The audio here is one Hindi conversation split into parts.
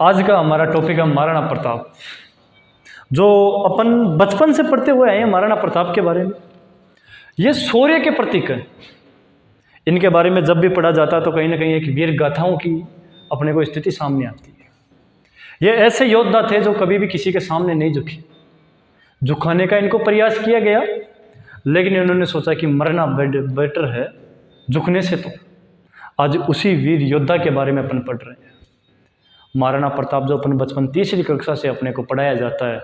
आज का हमारा टॉपिक है महाराणा प्रताप, जो अपन बचपन से पढ़ते हुए आए हैं महाराणा प्रताप के बारे में। ये शौर्य के प्रतीक है। इनके बारे में जब भी पढ़ा जाता है तो कहीं ना कहीं एक वीर गाथाओं की अपने को स्थिति सामने आती है। ये ऐसे योद्धा थे जो कभी भी किसी के सामने नहीं झुके। झुकाने का इनको प्रयास किया गया, लेकिन इन्होंने सोचा कि मरना बेटर है झुकने से। तो आज उसी वीर योद्धा के बारे में अपन पढ़ रहे हैं, महाराणा प्रताप, जो अपन बचपन तीसरी कक्षा से अपने को पढ़ाया जाता है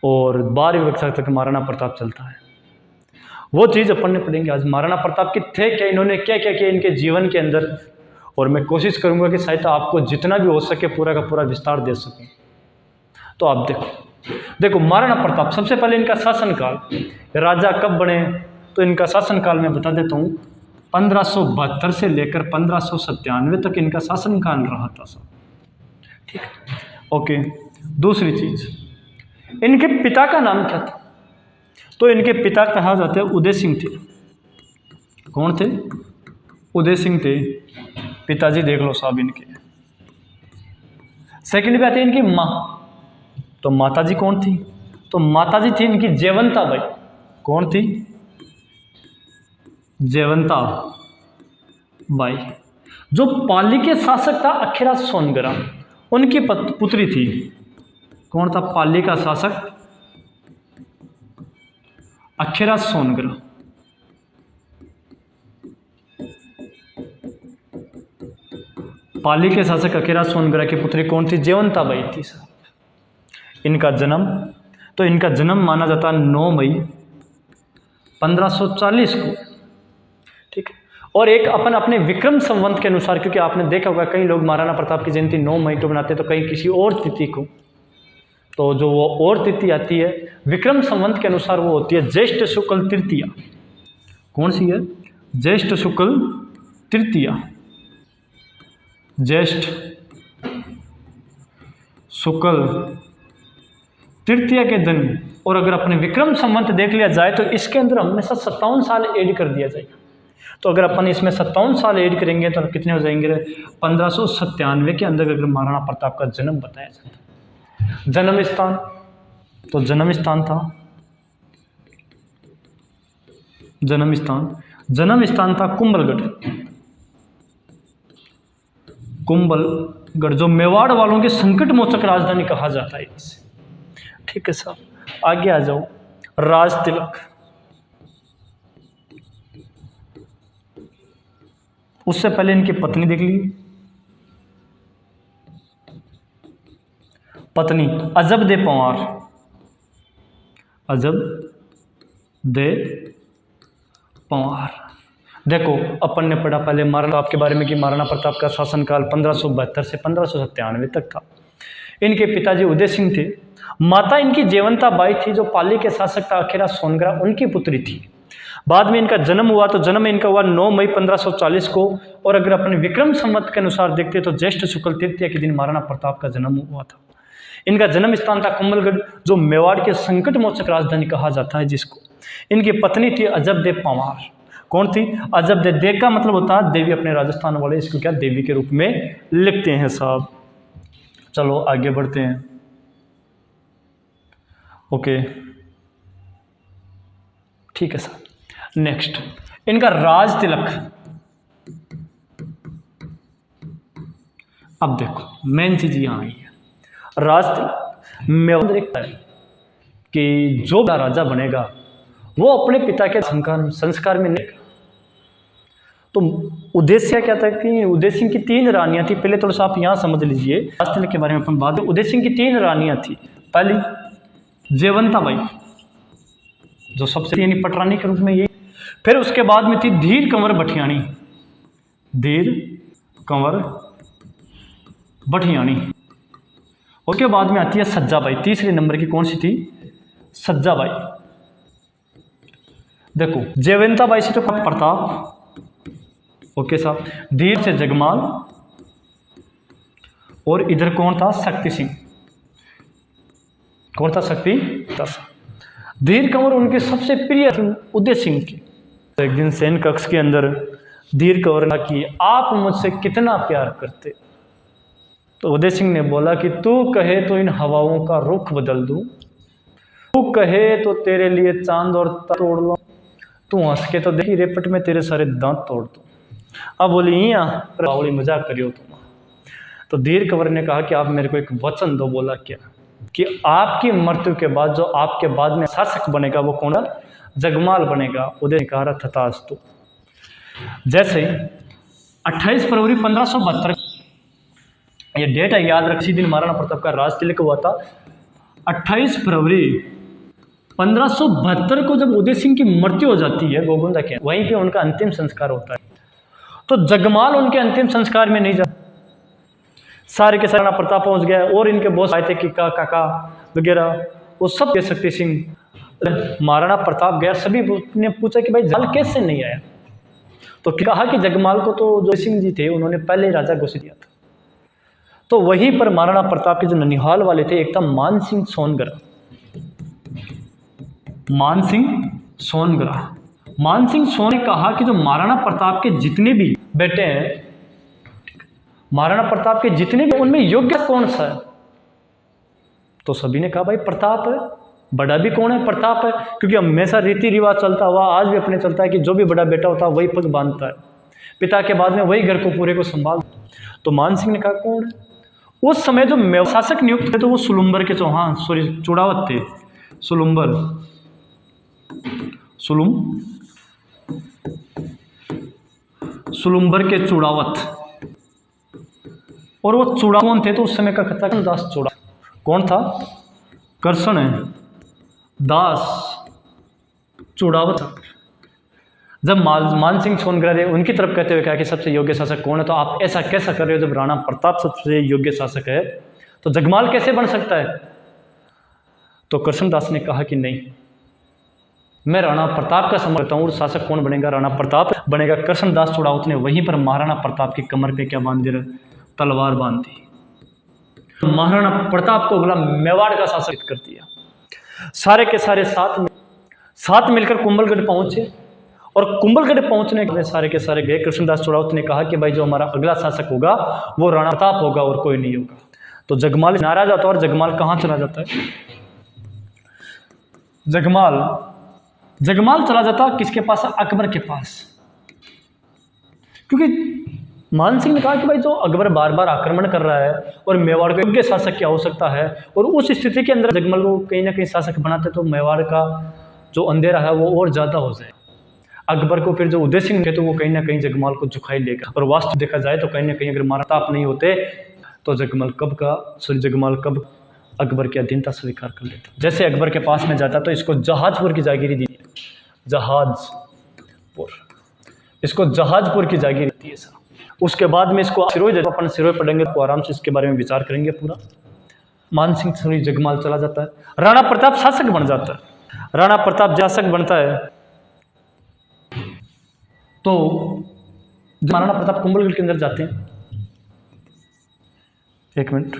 और 12वीं कक्षा तक महाराणा प्रताप चलता है। वो चीज़ अपन ने पढ़ेंगे आज। महाराणा प्रताप के थे क्या, इन्होंने क्या क्या किया इनके जीवन के अंदर, और मैं कोशिश करूंगा कि शायद आपको जितना भी हो सके पूरा का पूरा विस्तार दे सकूं। तो आप देखो महाराणा प्रताप, सबसे पहले इनका शासनकाल, राजा कब बने, तो इनका शासनकाल मैं बता देता हूँ। 1572 से लेकर 1597 तक इनका शासनकाल रहा था सब। ठीक, ओके। दूसरी चीज, इनके पिता का नाम क्या था, तो इनके पिता कहा जाते हैं उदय सिंह थे। कौन थे? उदय सिंह थे पिताजी, देख लो साहब इनके। सेकंड पे आते हैं इनकी माँ, तो माताजी कौन थी, तो माताजी थी इनकी जयवंता बाई। कौन थी? जयवंता बाई। जो पाली के शासक था अखीराज सोनगरा, उनकी पुत्री थी। कौन था पाली का शासक? अखीराज सोनगरा। पाली के शासक अखीराज सोनगरा की पुत्री कौन थी? जयवंता बाई थी साहब। इनका जन्म, तो इनका जन्म माना जाता है 9 मई 1540 को। ठीक है। और एक अपन अपने विक्रम संवत के अनुसार, क्योंकि आपने देखा होगा कई लोग महाराणा प्रताप की जयंती 9 मई को बनाते हैं, तो कहीं किसी और तिथि को, तो जो वो और तिथि आती है विक्रम संवत के अनुसार वो होती है ज्येष्ठ शुक्ल तृतीया। कौन सी है? ज्येष्ठ शुक्ल तृतीया। ज्येष्ठ शुक्ल तृतीया के दिन। और अगर अपने विक्रम संवत देख लिया जाए तो इसके अंदर हमेशा 57 साल ऐड कर दिया जाएगा। तो अगर अपन इसमें 57 साल ऐड करेंगे तो कितने हो जाएंगे? 1597 के अंदर अगर महाराणा प्रताप का जन्म बताया जाता है। जन्म स्थान, तो जन्म स्थान था, जन्म स्थान था कुंभलगढ़। कुंभलगढ़ जो मेवाड़ वालों के संकट मोचक राजधानी कहा जाता है इसे। ठीक है साहब, आगे आ जाओ। राज तिलक, उससे पहले इनकी पत्नी देख ली। पत्नी अजब दे पंवार, अजब दे पंवार। देखो अपन ने पढ़ा पहले महाराणा प्रताप के बारे में कि महाराणा प्रताप का शासनकाल 1572 से 1597 तक था। इनके पिताजी उदय सिंह थे। माता इनकी जयवंता बाई थी, जो पाली के शासक था अखीराज सोनगरा, उनकी पुत्री थी। बाद में इनका जन्म हुआ, तो जन्म इनका हुआ 9 मई 1540 को। और अगर अपने विक्रम संवत के अनुसार देखते तो ज्येष्ठ शुक्ल तृतीया के दिन महाराणा प्रताप का जन्म हुआ था। इनका जन्म स्थान था कुंभलगढ़, जो मेवाड़ के संकट मोचक राजधानी कहा जाता है जिसको। इनकी पत्नी थी अजब दे पंवार। कौन थी? अजब दे। दे का मतलब होता है देवी, अपने राजस्थान वाले इसको क्या देवी के रूप में लिखते हैं साहब। चलो आगे बढ़ते हैं। ओके, ठीक है साहब। नेक्स्ट, इनका राज तिलक। अब देखो मेन चीज यहां आई है। राज तिलक में कि जो राजा बनेगा वो अपने पिता के संस्कार में नहीं। तो उद्देश्य क्या था कि उदय सिंह की 3 रानियां थी। पहले थोड़ा सा आप यहां समझ लीजिए, राज तिलक के बारे में अपन बात। उदय सिंह की 3 रानियां थी। पहली जयवंता बाई, जो सबसे यानी पटरानी के रूप में ये। फिर उसके बाद में थी धीर कंवर भटियाणी, धीर कंवर भटियाणी। उसके बाद में आती है सज्जाबाई, तीसरे नंबर की। कौन सी थी? सज्जाबाई। देखो जयवंता बाई से तो प्रताप, ओके साहब, धीर से जगमाल, और इधर कौन था? शक्ति सिंह। कौन था? शक्ति। धीर कंवर उनके सबसे प्रिय उदय सिंह की। तो एक दिन सैन कक्ष के अंदर धीर कंवर ने कि आप मुझसे कितना प्यार करते, तो उदय सिंह ने बोला कि तू कहे तो इन हवाओं का रुख बदल दूं, तू कहे तो तेरे लिए चांद और तारे तोड़ लो, तू हंस के तो देखी रेपट में तेरे सारे दांत तोड़ दूं। अब बोली यहाँ रावली मजाक करियो तुम। तो धीर कंवर ने कहा कि आप मेरे को एक वचन दो। बोला क्या? कि आपकी मृत्यु के बाद जो आपके बाद में शासक बनेगा वो कौन है? जगमाल बनेगा। उदय ने कहा तथास्तु। जैसे 28 फरवरी 1572, ये डेट है, याद रख, इसी दिन महाराणा प्रताप का राज तिलक हुआ था। 28 फरवरी 1572 को जब उदय सिंह की मृत्यु हो जाती है गोगुंदा के, वहीं पे उनका अंतिम संस्कार होता है। तो जगमाल उनके अंतिम संस्कार में नहीं जा, सारे के सारे महाराणा प्रताप पहुंच गया। और इनके बहुत आए थे कि काका वगैरह, वो सब के शक्ति सिंह महाराणा प्रताप गया। सभी ने पूछा कि भाई जगमाल कैसे नहीं आया? तो कहा कि जगमाल को तो जो सिंह जी थे उन्होंने पहले ही राजा घोषित किया था। तो वहीं पर महाराणा प्रताप के जो ननिहाल वाले थे, एक था मान सिंह सोनगरा। मान सिंह सोन ने कहा कि जो महाराणा प्रताप के जितने भी बेटे हैं, महाराणा प्रताप के जितने भी, उनमें योग्य कौन सा है? तो सभी ने कहा भाई प्रताप है। बड़ा भी कौन है? प्रताप है। क्योंकि हमेशा रीति रिवाज चलता हुआ आज भी अपने चलता है कि जो भी बड़ा बेटा होता है वही पग बांधता है, पिता के बाद में वही घर को पूरे को संभाल। तो मान सिंह ने कहा कौन है? उस समय जो मेवाड़ शासक नियुक्त थे तो वो सुलुम्बर के चुड़ावत थे। सुलुम्बर के चुड़ावत। और वो चूड़ा कौन थे? तो उस समय का कर्षण दास चूड़ा। कौन था? कर्षण दास चूड़ावत। जब मान सिंह सोनगरा उनकी तरफ कहते हुए कहा कि सबसे योग्य शासक कौन है, तो आप ऐसा कैसा कर रहे हो? जब राणा प्रताप सबसे योग्य शासक है तो जगमाल कैसे बन सकता है? तो कर्षण दास ने कहा कि नहीं, मैं राणा प्रताप का समर्थन करता हूँ। शासक कौन बनेगा? राणा प्रताप बनेगा। कर्षण दास चूड़ावत ने वहीं पर महाराणा प्रताप की कमर पे क्या बांध दिया? तलवार बांध दी। महाराणा प्रताप को अगला मेवाड़ का शासक कर दिया। सारे के सारे साथ मिलकर कुंभलगढ़ पहुंचे। और कुंभलगढ़ पहुंचने के बाद सारे के सारे गए। कृष्णदास चूड़ावत ने कहा कि भाई जो हमारा अगला शासक होगा वो राणा प्रताप होगा और कोई नहीं होगा। तो जगमाल नाराज आता है। और जगमाल कहाँ चला जाता है? जगमाल चला जाता किसके पास? अकबर के पास। क्योंकि मान सिंह ने कहा कि भाई जो अकबर बार बार आक्रमण कर रहा है और मेवाड़ के योग्य शासक क्या हो सकता है, और उस स्थिति के अंदर जगमाल को कहीं ना कहीं शासक बनाते तो मेवाड़ का जो अंधेरा है वो और ज़्यादा हो जाए। अकबर को फिर जो उदय सिंह थे तो वो कहीं ना कहीं जगमाल को झुकाई लेगा। और वास्तव देखा जाए तो कहीं ना कहीं अगर महाराणा प्रताप नहीं होते तो जगमाल कब अकबर की अधीनता स्वीकार कर लेता। जैसे अकबर के पास में जाता तो इसको जहाजपुर की जागीरी दी, इसको जहाजपुर की जागीरी दी है। उसके बाद में इसको सिरोही, अपन सिरोही पढ़ेंगे तो आराम से इसके बारे में विचार करेंगे पूरा। मान सिंह से जगमाल चला जाता है, राणा प्रताप शासक बन जाता है। राणा प्रताप शासक बनता है तो महाराणा प्रताप कुंभलगढ़ के अंदर जाते हैं। एक मिनट,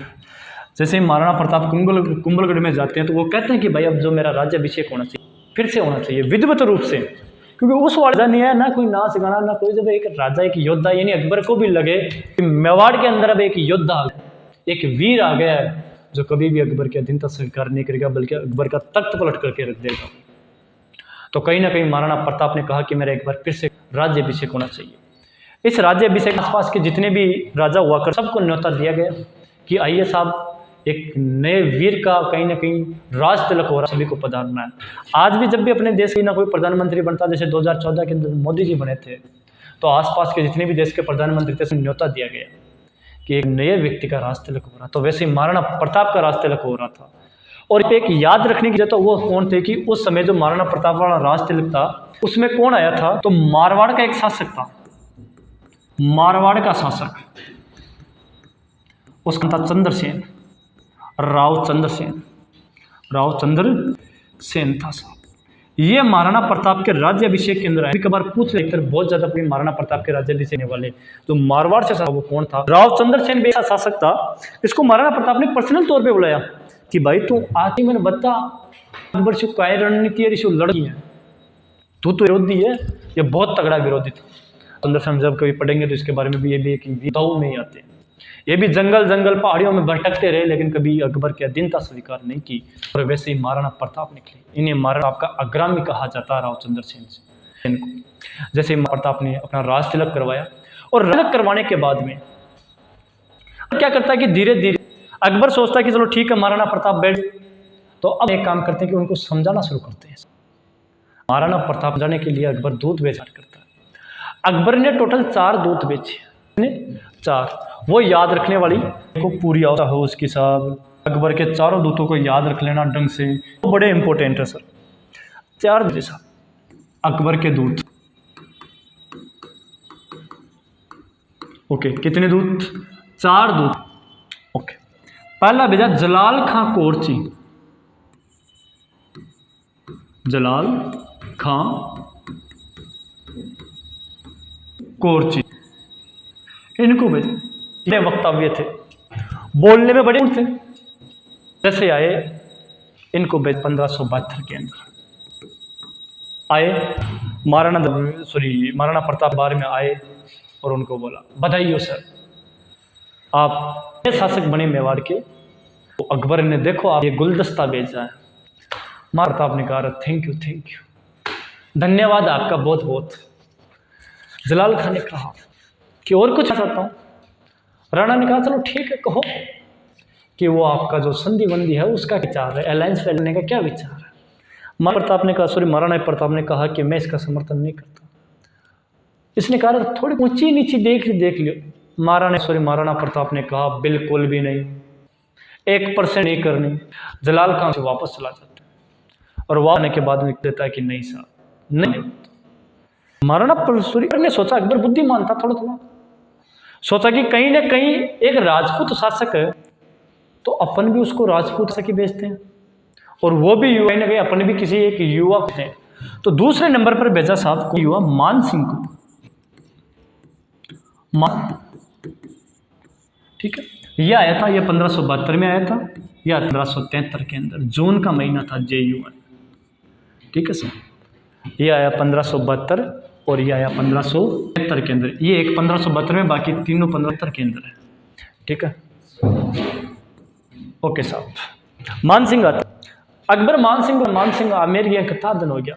जैसे ही महाराणा प्रताप कुंभलगढ़ में जाते हैं तो वो कहते हैं कि भाई अब जो मेरा राज्याभिषेक होना चाहिए, फिर से होना चाहिए विधिवत रूप से। क्योंकि उस वाला नहीं है ना कोई नाच गाना ना कोई, जब एक राजा एक योद्धा, यानी अकबर को भी लगे कि मेवाड़ के अंदर अब एक योद्धा, एक वीर आ गया है जो कभी भी अकबर की अधीनता स्वीकार नहीं करेगा बल्कि अकबर का तख्त पलट करके रख देगा। तो कहीं ना कहीं महाराणा प्रताप ने कहा कि मेरा एक बार फिर से राज्याभिषेक होना चाहिए। इस राज्याभिषेक के आसपास के जितने भी राजा हुआ कर सबको न्योता दिया गया कि आइए साहब, एक नए वीर का कहीं ना कहीं राज तिलक हो रहा, सभी को पधारना है। आज भी जब भी अपने देश की ना कोई प्रधानमंत्री बनता, जैसे 2014 के अंदर मोदी जी बने थे, तो आसपास के जितने भी देश के प्रधानमंत्री थे उसमें न्योता दिया गया कि एक नए व्यक्ति का राज तिलक हो रहा। तो वैसे ही महाराणा प्रताप का राज तिलक हो रहा था। और एक याद रखने की जरूरत है, वो कौन थे कि उस समय जो महाराणा प्रताप वाला राज तिलक था उसमें कौन आया था? तो मारवाड़ का एक शासक था, मारवाड़ का शासक, उसका था चंद्रसेन, राव चंद्रसेन था साहब। ये महाराणा प्रताप के राज्याभिषेक के अंदर आए। कभी कभार पूछ लेते बहुत ज्यादा महाराणा प्रताप के राज्याभिषेक वाले जो मारवाड़ से शासक वो कौन था? राव चंद्रसेन भी ऐसा शासक था। इसको महाराणा प्रताप ने पर्सनल तौर पे बुलाया कि भाई तू आके मैंने बता अकबर से काय रणनीति है, रिशु लड़की है, तू तो विरोधी है। ये बहुत तगड़ा विरोधी था। चंद्रसेन जब कभी पढ़ेंगे तो इसके बारे में भी ये भी एक विधाओं में ही आते हैं। ये भी जंगल जंगल पहाड़ियों में भटकते रहे, लेकिन कभी अकबर की अधीनता स्वीकार नहीं की। और वैसे ही महाराणा प्रताप निकले। इन्हें महाराणा प्रताप का अग्रामी कहा जाता रावचंद्र सेन को। जैसे ही प्रताप ने अपना राज तिलक करवाया, और राज तिलक करवाने के बाद में क्या करता है कि धीरे धीरे अकबर सोचता है कि चलो ठीक है महाराणा प्रताप बैठ, तो अब एक काम करते हैं कि उनको समझाना शुरू करते हैं। महाराणा प्रताप जाने के लिए अकबर दूत भेजा करता है। अकबर ने टोटल 4 दूत भेजे, 4। वो याद रखने वाली को पूरी आवता हो उसकी साहब। अकबर के 4 दूतों को याद रख लेना ढंग से, वो बड़े इंपॉर्टेंट है सर। 4 दूत साहब अकबर के दूत। ओके, कितने दूत? 4 दूत। ओके, पहला भेजा जलाल खां कोरची। जलाल खां कोरची, इनको भेजा। ये वक्तव्य थे, बोलने में बड़े थे। जैसे आए इनको भेज 1572 के अंदर आए। महाराणा प्रताप बार में आए और उनको बोला बधाई हो सर, आप शासक बने मेवाड़ के। तो अकबर ने देखो आप ये गुलदस्ता भेजा है। महाराणा प्रताप ने कहा थैंक यू, धन्यवाद आपका बहुत बहुत। जलाल खान ने कहा कि और कुछ चाहता हूँ। राणा ने कहा चलो ठीक है, कहो कि वो आपका जो संधि बंदी है उसका विचार है, अलायंस फैलने का क्या विचार है। महाराणा प्रताप ने कहा कि मैं इसका समर्थन नहीं करता। इसने कहा थोड़ी ऊंची नीची देख लियो। महाराणा प्रताप ने कहा बिल्कुल भी नहीं, 1% नहीं करनी। जलाल खान से वापस चला जाता है और वहां आने के बाद में देता है कि नहीं साहब नहीं। महाराणा प्रताप ने सोचा, अकबर बुद्धिमान था थोड़ा, सोचा कि कहीं ना कहीं एक राजपूत शासक है तो अपन भी उसको राजपूत शासक ही भेजते हैं, और वो भी युवा कहीं ना कहीं अपन भी किसी एक युवा हैं। तो दूसरे नंबर पर भेजा साहब को युवा मान सिंह को। ठीक है, ये आया था, ये 1572 में आया था, या 1573 के अंदर जून का महीना था JUN। ठीक है सर, ये आया 1572 और ये आया 1573 के अंदर। ये एक 1572 में, बाकी तीनों 1573 के अंदर है। ठीक है, ओके साहब। मान सिंह आता, अकबर मान सिंह आमेर ये कितना दिन हो गया।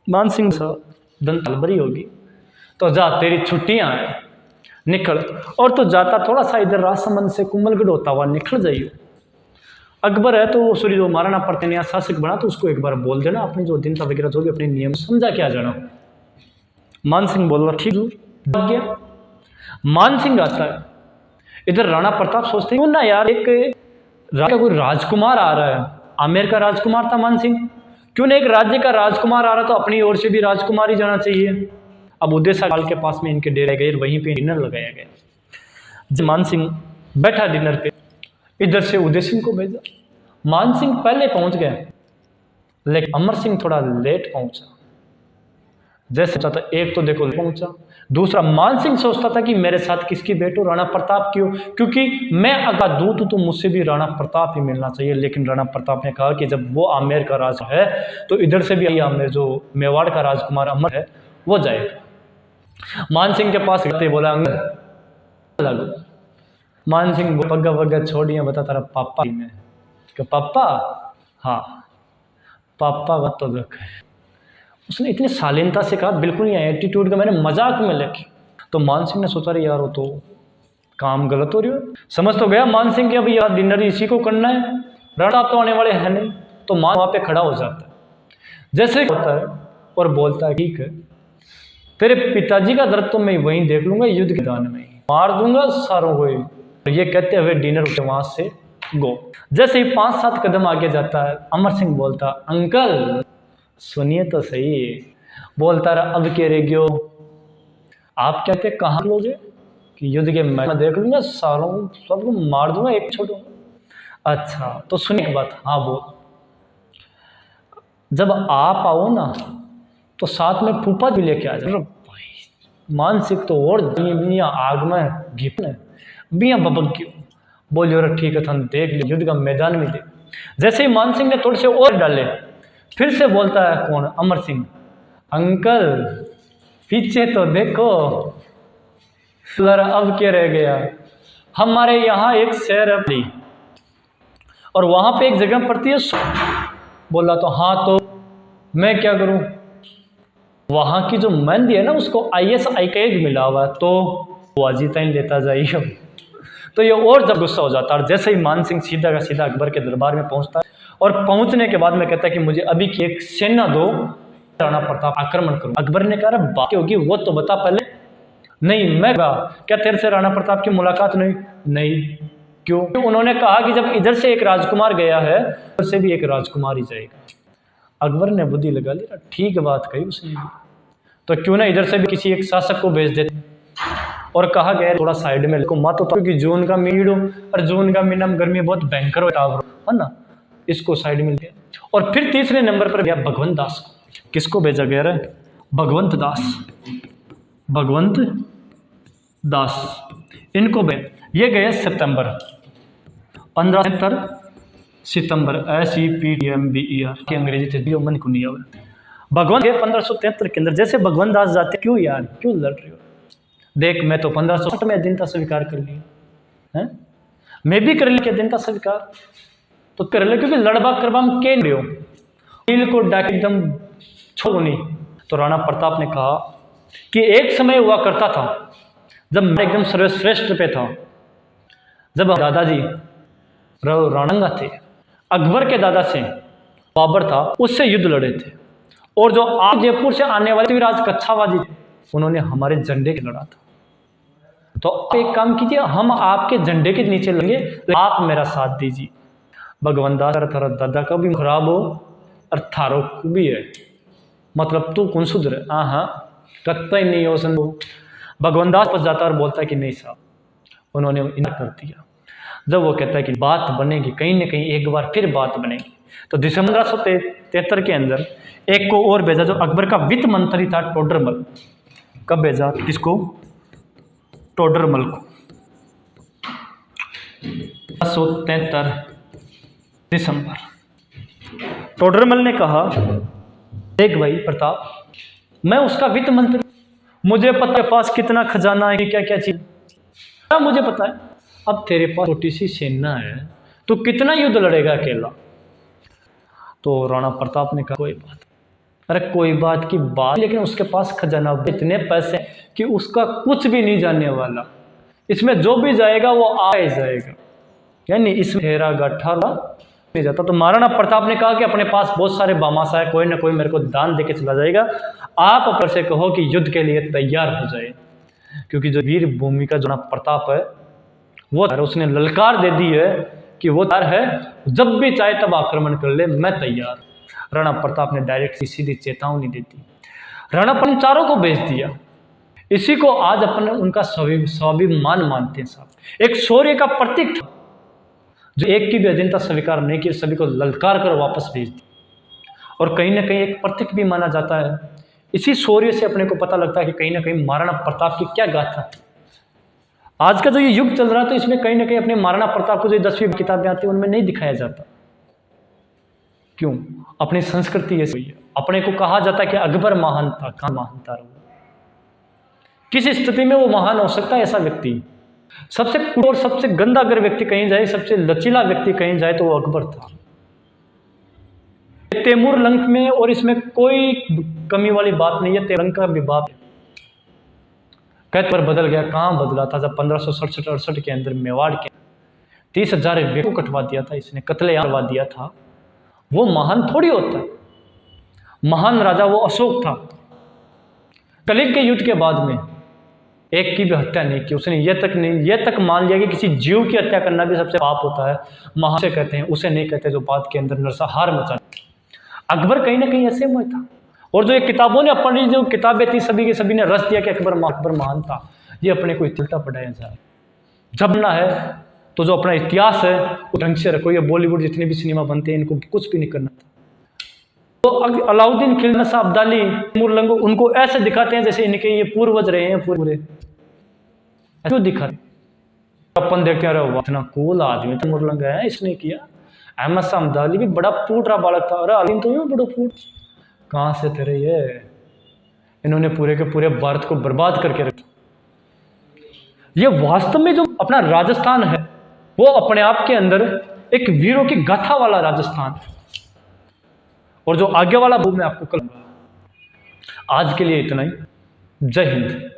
मान सिंह दिन तलबरी होगी तो जा तेरी छुट्टियां हैं निकल, और तो जाता थोड़ा सा इधर राजसमंद से कुंभलगढ़ होता हुआ निकल जाइए। अकबर है तो जो महाराणा प्रताप ने शासक बना तो उसको एक बार बोल देना, अपनी जो अधीनता वगैरह जो भी अपने नियम समझा के आ जाना। मान सिंह बोल रहा ठीक गया। मान सिंह आता है, इधर राणा प्रताप सोचते क्यों ना यार एक कोई राजकुमार आ रहा है। आमेर का राजकुमार था मान सिंह, क्यों ना एक राज्य का राजकुमार आ रहा तो अपनी ओर से भी राजकुमार ही जाना चाहिए। अब उदयसा काल के पास में इनके डेरे गए, वहीं पे डिनर लगाया गया। जब मान सिंह बैठा डिनर पे, इधर से उदय सिंह को भेजा। मान सिंह पहले पहुंच गए, लेकिन अमर सिंह थोड़ा लेट पहुंचा। जैसे चाहता एक तो देखो पहुंचा, दूसरा मान सिंह सोचता था कि मेरे साथ किसकी भेंट हो, राणा प्रताप की हो, क्योंकि मैं अगर दूत हूं तो मुझसे भी राणा प्रताप ही मिलना चाहिए। लेकिन राणा प्रताप ने कहा कि जब वो आमेर का राज है तो इधर से भी आमेर जो मेवाड़ का राजकुमार अमर है वो जाएगा। मान सिंह के पास बोला अंगद। मान सिंह पग्गा वग्गा छोड़िए, बता तारा पापा में कि पापा, हाँ पापा बात तो देख। उसने इतनी शालीनता से कहा, बिल्कुल नहीं एटीट्यूड का, मैंने मजाक में लेके। तो मान सिंह ने सोचा रहे यार वो तो काम गलत हो रही हो। समझ तो गया मान सिंह कि अब यार डिनर इसी को करना है, राणा तो आने वाले हैं नहीं। तो मान वहाँ पे खड़ा हो जाता है, जैसे होता है और बोलता है ठीक है तेरे पिताजी का दर्द तो मैं वहीं देख लूंगा, युद्ध के मैदान में मार दूंगा सारों को। ये कहते हुए डिनर वहां से गो। जैसे ही 5-7 कदम आगे जाता है, अमर सिंह बोलता अंकल सुनिए तो सही। बोलता रहा अब के रेगियो, आप कहते कहाँ लोगे कि युद्ध के मैदान देख लूंगा सारों सबको मार दूंगा, एक छोड़ूंगा। अच्छा तो सुनिए बात, हाँ बोल। जब आप आओ ना तो साथ में फूफा भी लेके आ जाओ। मानसिक तो और बिया आग में घिपने बिया बबक क्यों बोलियो रे ठीक है थान देख लियो युद्ध का मैदान में दे। जैसे ही मान सिंह ने थोड़े से और डाले, फिर से बोलता है कौन, अमर सिंह, अंकल पीछे तो देखो। अब क्या रह गया, हमारे यहाँ एक शहर है बड़ी, और वहाँ पे एक जगह पड़ती है। बोला तो हाँ, तो मैं क्या करूँ, वहाँ की जो मेहंदी है ना उसको ISI टैग मिला हुआ है, तो वो अजीताइन लेता जाइए। तो ये और जब गुस्सा हो जाता है, और जैसे ही मान सिंह सीधा का सीधा अकबर के दरबार में पहुंचता है, और पहुंचने के बाद में कहता है कि मुझे अभी की एक सेना दो, राणा प्रताप आक्रमण करूं। अकबर ने कहा बात होगी वो तो बता पहले। नहीं, मैं क्या तेरे से राणा प्रताप की मुलाकात नहीं? क्यों? उन्होंने कहा कि जब इधर से एक राजकुमार गया है उधर से भी एक राजकुमार ही जाएगा। अकबर ने बुद्धि लगा ली, ठीक बात कही उसने, तो क्यों ना इधर से भी किसी एक शासक को भेज देते। और कहा गया थोड़ा साइड में को मत होता, क्योंकि जून का मीड हो, और जून का महीना में गर्मी बहुत भयंकर होता है ना, इसको साइड में लिया। और फिर तीसरे नंबर पर गया भगवंत दास को। किसको भेजा गया है? भगवंत दास, इनको ये गए सितंबर 15 सितंबर SEPTMBER की अंग्रेजी थे, मन को नहीं आया। भगवंत 1573 के अंदर। जैसे भगवंत दास जाते, क्यों यार क्यों लड़ रहे हो, देख मैं तो 1560 में अधीनता स्वीकार कर लिया है, मैं भी कर लिया अधीनता स्वीकार, तो कर ले, क्योंकि लड़बा करबा हम के नहीं हो, दिल को डाक एकदम छोड़ो नहीं। तो राणा प्रताप ने कहा कि एक समय हुआ करता था जब मैं एकदम सर्वश्रेष्ठ पे था, जब दादाजी राणंगा थे, अकबर के दादा से बाबर था, उससे युद्ध लड़े थे, और जो आप जयपुर से आने वाले पृथ्वीराज कच्छावाजी उन्होंने हमारे झंडे के लड़ा था। तो आप एक काम कीजिए, हम आपके झंडे के नीचे लड़ेंगे, आप मेरा साथ दीजिए। भगवंत दास दादा का भी खराब हो और थारो भी है, मतलब तू कौन सुधर है, हाँ कत्ता ही नहीं हो संभव। भगवंत दास पास जाता और बोलता है कि नहीं साहब, उन्होंने इनकार कर दिया। जब वो कहता है कि बात बनेगी, कहीं ना कहीं एक बार फिर बात बनेगी, तो दिसंबर 1573 के अंदर एक को और भेजा, जो अकबर का वित्त मंत्री था, टोडरमल। कब भेजा? किसको? टोडरमल को। 1573 दिसंबर। टोडरमल ने कहा, देख भाई प्रताप, मैं उसका वित्त मंत्री, मुझे पता है पास कितना खजाना है, क्या क्या चीज मुझे पता है। अब तेरे पास छोटी सी सेना है, तो कितना युद्ध लड़ेगा अकेला? तो राणा प्रताप ने कहा कोई बात, अरे कोई बात की बात, लेकिन उसके पास खजाना इतने पैसे कि उसका कुछ भी नहीं जाने वाला, इसमें जो भी जाएगा वो आ जाएगा, यानी इसमें तेरा गठा नहीं जाता। तो महाराणा प्रताप ने कहा कि अपने पास बहुत सारे बामासा है, कोई ना कोई मेरे को दान देके चला जाएगा, आप ऊपर से कहो कि युद्ध के लिए तैयार हो जाए। क्योंकि जो वीर भूमि का जो प्रताप है वो उसने ललकार दे दी है कि वो तैयार है, जब भी चाहे तब आक्रमण कर ले, मैं तैयार। राणा प्रताप ने डायरेक्ट सीधी चेतावनी दे दी, राणा प्रताप चारों को भेज दिया। इसी को आज अपन उनका स्वाभिमान मानते हैं साहब। एक शौर्य का प्रतीक था, जो एक की भी अधीनता स्वीकार नहीं की, सभी को ललकार कर वापस भेज दी, और कहीं ना कहीं एक प्रतीक भी माना जाता है। इसी शौर्य से अपने को पता लगता है कि कहीं ना कहीं महाराणा प्रताप की क्या गाथा थी। आज का जो ये युग चल रहा है, तो इसमें कहीं ना कहीं अपने महाराणा प्रताप को जो 10वीं किताबें आती है उनमें नहीं दिखाया जाता। क्यों? अपनी संस्कृति ऐसी है, अपने को कहा जाता है कि अकबर महान था, कहाँ महान था? किस स्थिति में वो महान हो सकता है ऐसा व्यक्ति? सबसे और सबसे गंदा अगर व्यक्ति कहीं जाए, सबसे लचीला व्यक्ति कहीं जाए, तो वो अकबर था। तैमूर लंक में, और इसमें कोई कमी वाली बात नहीं है, तेरंग का विवाद कैद पर बदल गया। कहाँ बदला था? जब 1567-68 के अंदर मेवाड़ के 30,000 व्यक्ति को कटवा दिया था, इसने कत्लेआम करवा दिया था। वो महान थोड़ी होता है, महान राजा वो अशोक था। कलिंग के युद्ध के बाद में एक की भी हत्या नहीं की उसने, ये तक मान लिया कि किसी जीव की हत्या करना भी सबसे पाप होता है, महान से कहते हैं, उसे नहीं कहते जो बात के अंदर नरसंहार मचा। अकबर कहीं ना कहीं ऐसे में था। और जो ये किताबों ने अपनी जो किताबें थी, सभी के सभी ने रस दिया कि अकबर महान था, ये अपने को उल्टा पढ़ाया जाए। जब ना है तो जो अपना इतिहास है वो ढंग से रखो। ये बॉलीवुड जितने भी सिनेमा बनते हैं, इनको कुछ भी नहीं करना था। तो अलाउद्दीन खिलजी, अब्दाली, तैमूर लंग, उनको ऐसे दिखाते हैं जैसे इनके ये पूर्वज रहे हैं, पूरे क्यों दिखाते? अपन देखते हैं इतना कूल आदमी तैमूर लंग है, इसने किया। अहमद शाह अब्दाली भी बड़ा फूट रहा बालक था, अरे अलीम तो यूं बड़ा फूट, कहाँ से तेरे ये, इन्होंने पूरे के पूरे भारत को बर्बाद करके रखा। ये वास्तव में जो अपना राजस्थान है वो अपने आप के अंदर एक वीरों की गाथा वाला राजस्थान है। और जो आगे वाला वो मैं आपको कल, आज के लिए इतना ही। जय हिंद।